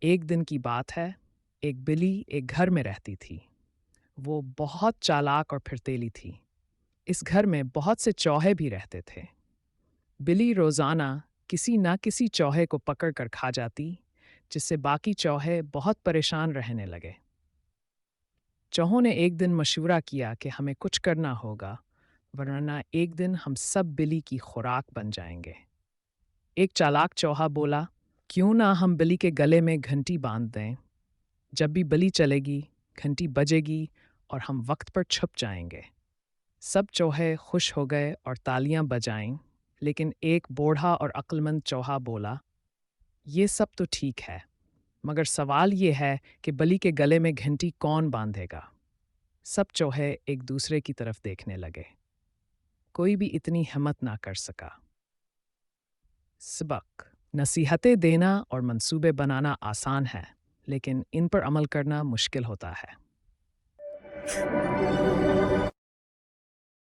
ایک دن کی بات ہے، ایک بلی ایک گھر میں رہتی تھی۔ وہ بہت چالاک اور پھرتیلی تھی۔ اس گھر میں بہت سے چوہے بھی رہتے تھے۔ بلی روزانہ کسی نہ کسی چوہے کو پکڑ کر کھا جاتی، جس سے باقی چوہے بہت پریشان رہنے لگے۔ چوہوں نے ایک دن مشورہ کیا کہ ہمیں کچھ کرنا ہوگا، ورنہ ایک دن ہم سب بلی کی خوراک بن جائیں گے۔ ایک چالاک چوہا بولا، کیوں نہ ہم بلی کے گلے میں گھنٹی باندھ دیں؟ جب بھی بلی چلے گی، گھنٹی بجے گی اور ہم وقت پر چھپ جائیں گے۔ سب چوہے خوش ہو گئے اور تالیاں بجائیں، لیکن ایک بوڑھا اور عقلمند چوہا بولا، یہ سب تو ٹھیک ہے، مگر سوال یہ ہے کہ بلی کے گلے میں گھنٹی کون باندھے گا؟ سب چوہے ایک دوسرے کی طرف دیکھنے لگے۔ کوئی بھی اتنی ہمت نہ کر سکا۔ سبق: نصیحتیں دینا اور منصوبے بنانا آسان ہے، لیکن ان پر عمل کرنا مشکل ہوتا ہے۔